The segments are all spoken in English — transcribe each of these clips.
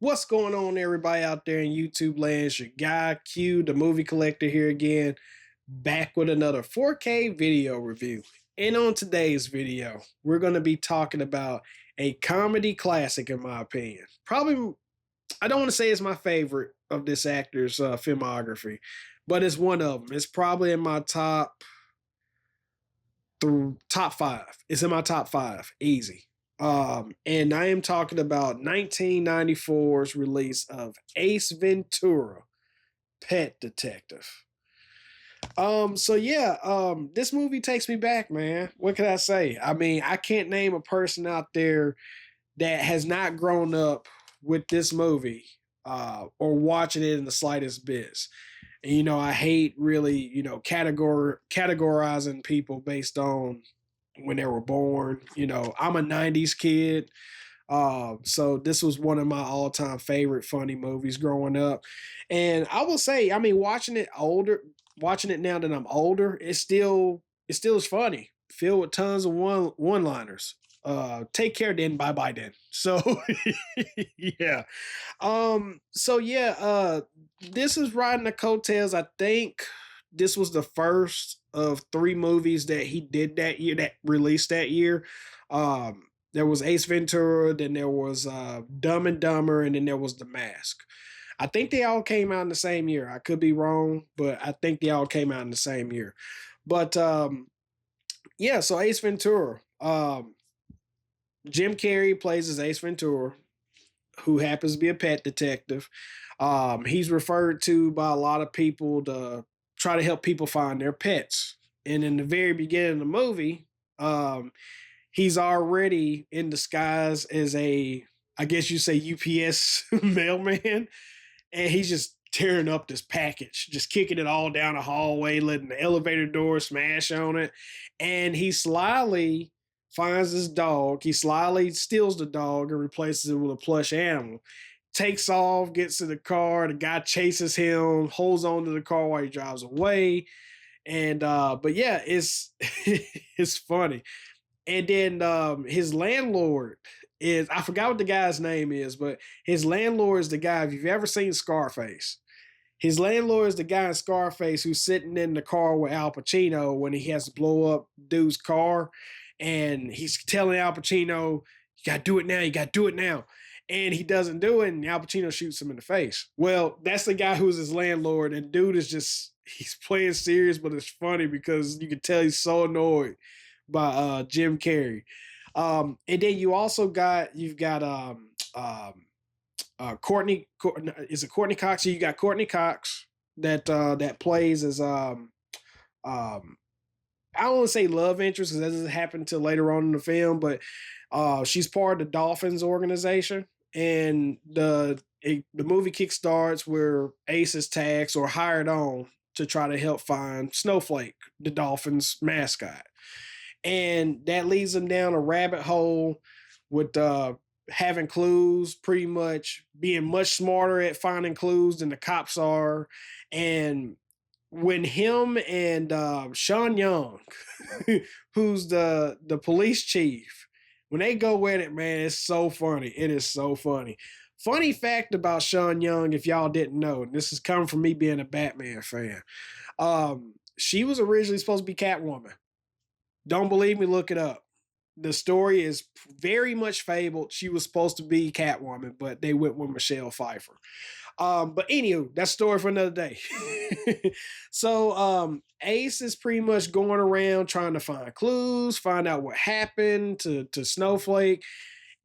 What's going on, everybody out there in YouTube land? It's your guy Q, the movie collector, here again, back with another 4K video review. And on today's video, we're going to be talking about a comedy classic, in my opinion. Probably, I don't want to say it's my favorite of this actor's filmography, but it's one of them. It's probably in my top five. It's in my top five, easy. And I am talking about 1994's release of Ace Ventura Pet Detective. This movie takes me back, man. What can I say? I mean, I can't name a person out there that has not grown up with this movie or watching it in the slightest bit. And, I hate really, categorizing people based on when they were born. I'm a 90s kid. So this was one of my all-time favorite funny movies growing up. And I will say, I mean, watching it now that I'm older, it still is funny, filled with tons of one-liners. Take care then, bye bye then. So yeah. This is riding the coattails. I think this was the first of three movies that he did that year, that released that year. There was Ace Ventura, then there was Dumb and Dumber, and then there was The Mask. I think they all came out in the same year. I could be wrong, but I think they all came out in the same year. But so Ace Ventura. Jim Carrey plays as Ace Ventura, who happens to be a pet detective. He's referred to by a lot of people to try to help people find their pets. And in the very beginning of the movie, he's already in disguise as I guess you say UPS mailman. And he's just tearing up this package, just kicking it all down the hallway, letting the elevator door smash on it. And he slyly finds his dog. He slyly steals the dog and replaces it with a plush animal. Takes off, gets to the car. The guy chases him, holds on to the car while he drives away. And it's it's funny. And then his landlord is, I forgot what the guy's name is, but his landlord is the guy, if you've ever seen Scarface, his landlord is the guy in Scarface who's sitting in the car with Al Pacino when he has to blow up dude's car. And he's telling Al Pacino, you got to do it now. You got to do it now. And he doesn't do it. And Al Pacino shoots him in the face. Well, that's the guy who's his landlord. And dude is he's playing serious, but it's funny because you can tell he's so annoyed by Jim Carrey. And then you've got Courtney. Is it Courtney Cox? So you got Courtney Cox that plays as I don't want to say love interest because that doesn't happen until later on in the film, but she's part of the Dolphins organization, and the movie kickstarts where Ace is tasked or hired on to try to help find Snowflake, the Dolphins mascot, and that leads them down a rabbit hole with having clues, pretty much being much smarter at finding clues than the cops are, and when him and Sean Young, who's the police chief, when they go at it, man, it's so funny. It is so funny. Funny fact about Sean Young, if y'all didn't know, and this is coming from me being a Batman fan. She was originally supposed to be Catwoman. Don't believe me? Look it up. The story is very much fabled. She was supposed to be Catwoman, but they went with Michelle Pfeiffer. But anywho, that's a story for another day. So Ace is pretty much going around trying to find clues, find out what happened to Snowflake.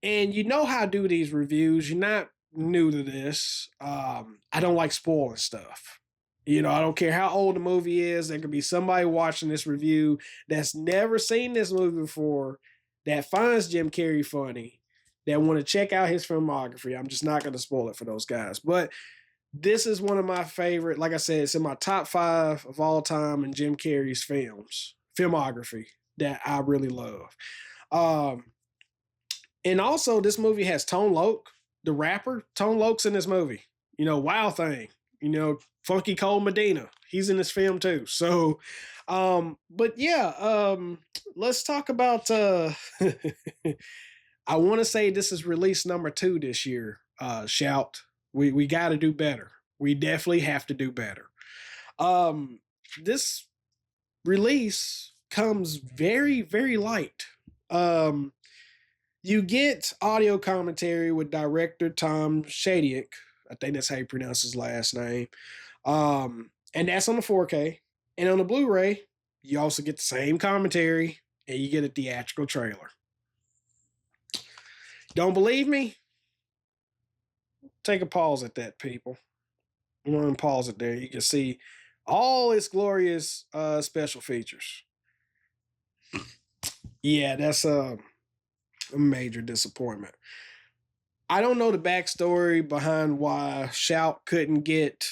And you know how I do these reviews. You're not new to this. I don't like spoiling stuff. I don't care how old the movie is. There could be somebody watching this review that's never seen this movie before, that finds Jim Carrey funny, that want to check out his filmography. I'm just not going to spoil it for those guys. But this is one of my favorite, like I said, it's in my top five of all time in Jim Carrey's filmography that I really love. And also this movie has Tone Loc, the rapper. Tone Loc's in this movie. Wild Thing. Funky Cole Medina. He's in this film too. So, let's talk about, I want to say this is release number 2 this year. Shout. We got to do better. We definitely have to do better. Um, this release comes very, very light. Um, you get audio commentary with director Tom Shadyac. I think that's how you pronounce his last name. And that's on the 4K. And on the Blu-ray, you also get the same commentary and you get a theatrical trailer. Don't believe me? Take a pause at that, people. You want to pause it there. You can see all its glorious special features. Yeah, that's a major disappointment. I don't know the backstory behind why Shout couldn't get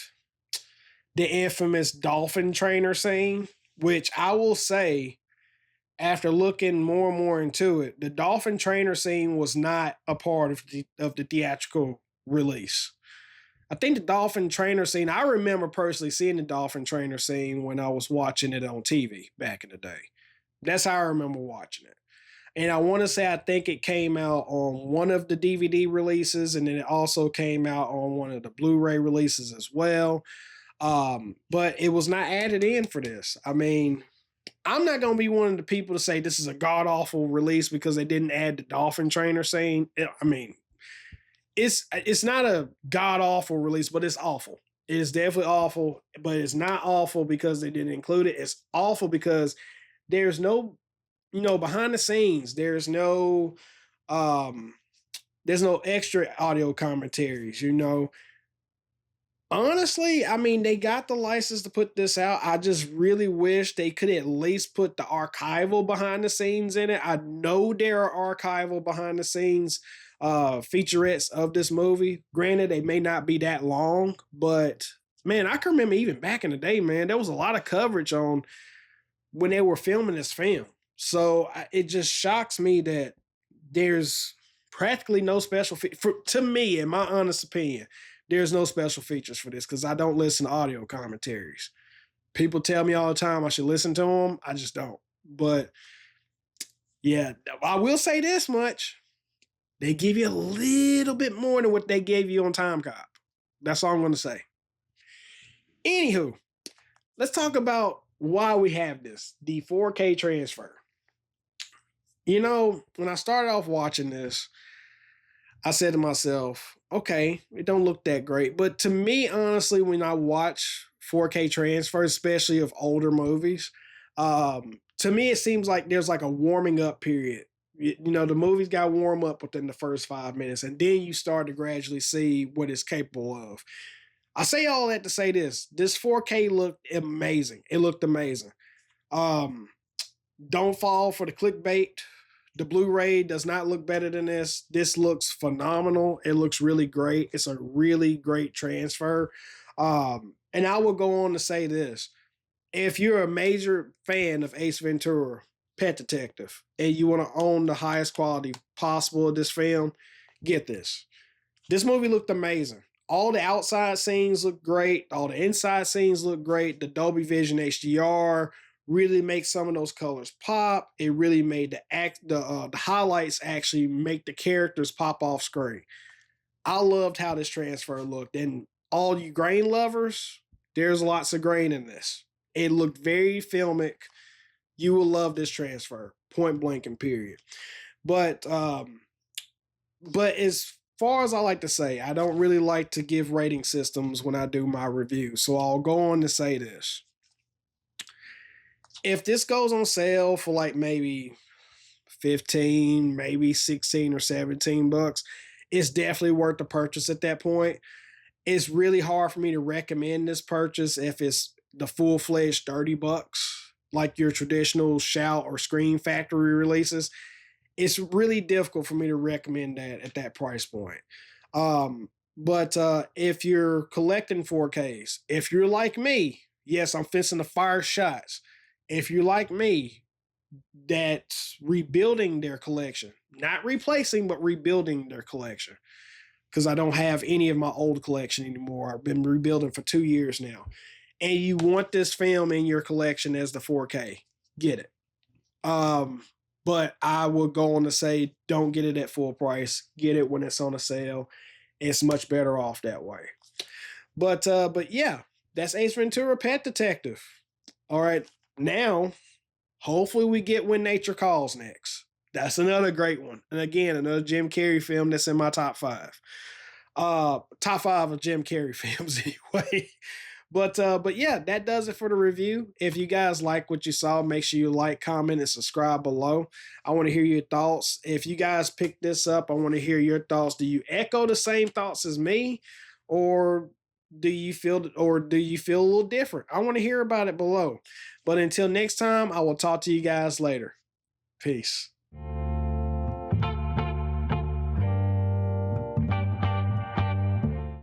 the infamous dolphin trainer scene, which I will say, after looking more and more into it, the dolphin trainer scene was not a part of the theatrical release. I think the dolphin trainer scene, I remember personally seeing the dolphin trainer scene when I was watching it on TV back in the day. That's how I remember watching it. And I want to say I think it came out on one of the DVD releases, and then it also came out on one of the Blu-ray releases as well. But it was not added in for this. I mean, I'm not going to be one of the people to say this is a god-awful release because they didn't add the dolphin trainer scene. I mean, it's not a god-awful release, but it's awful. It is definitely awful, but it's not awful because they didn't include it. It's awful because there's no, behind the scenes, there's no extra audio commentaries, Honestly, I mean, they got the license to put this out. I just really wish they could at least put the archival behind the scenes in it. I know there are archival behind the scenes featurettes of this movie. Granted, they may not be that long, but man, I can remember even back in the day, man, there was a lot of coverage on when they were filming this film. So it just shocks me that there's practically no special to me, in my honest opinion, there's no special features for this because I don't listen to audio commentaries. People tell me all the time I should listen to them. I just don't. But yeah, I will say this much. They give you a little bit more than what they gave you on Time Cop. That's all I'm going to say. Anywho, let's talk about why we have this, the 4K transfer. When I started off watching this, I said to myself, okay, it don't look that great. But to me, honestly, when I watch 4K transfers, especially of older movies, to me, it seems like there's like a warming up period. The movies got warm up within the first 5 minutes, and then you start to gradually see what it's capable of. I say all that to say this 4K looked amazing. It looked amazing. Don't fall for the clickbait. The Blu-ray does not look better than this. This looks phenomenal. It looks really great. It's a really great transfer. And I will go on to say this. If you're a major fan of Ace Ventura Pet Detective and you want to own the highest quality possible of this film, get this. This movie looked amazing. All the outside scenes look great. All the inside scenes look great. The Dolby Vision HDR really makes some of those colors pop. It really made the highlights actually make the characters pop off screen. I loved how this transfer looked. And all you grain lovers, there's lots of grain in this. It looked very filmic. You will love this transfer, point blank and period. But as far as I like to say, I don't really like to give rating systems when I do my review. So I'll go on to say this. If this goes on sale for like maybe 15, maybe 16 or 17 bucks, it's definitely worth the purchase at that point. It's really hard for me to recommend this purchase if it's the full-fledged 30 bucks, like your traditional Shout or Scream Factory releases. It's really difficult for me to recommend that at that price point. But if you're collecting 4Ks, if you're like me, yes, I'm fencing the fire shots. If you're like me, that's rebuilding their collection, not replacing, but rebuilding their collection. Because I don't have any of my old collection anymore. I've been rebuilding for 2 years now. And you want this film in your collection as the 4K, get it. But I will go on to say, don't get it at full price. Get it when it's on a sale. It's much better off that way. But yeah, that's Ace Ventura Pet Detective. All right, now hopefully we get When Nature Calls next. That's another great one. And again, another Jim Carrey film that's in my top five. Top five of Jim Carrey films anyway. But yeah, that does it for the review. If you guys like what you saw, make sure you like, comment, and subscribe below. I want to hear your thoughts. If you guys picked this up, I want to hear your thoughts. Do you echo the same thoughts as me, or do you feel a little different? I want to hear about it below. But until next time, I will talk to you guys later. Peace.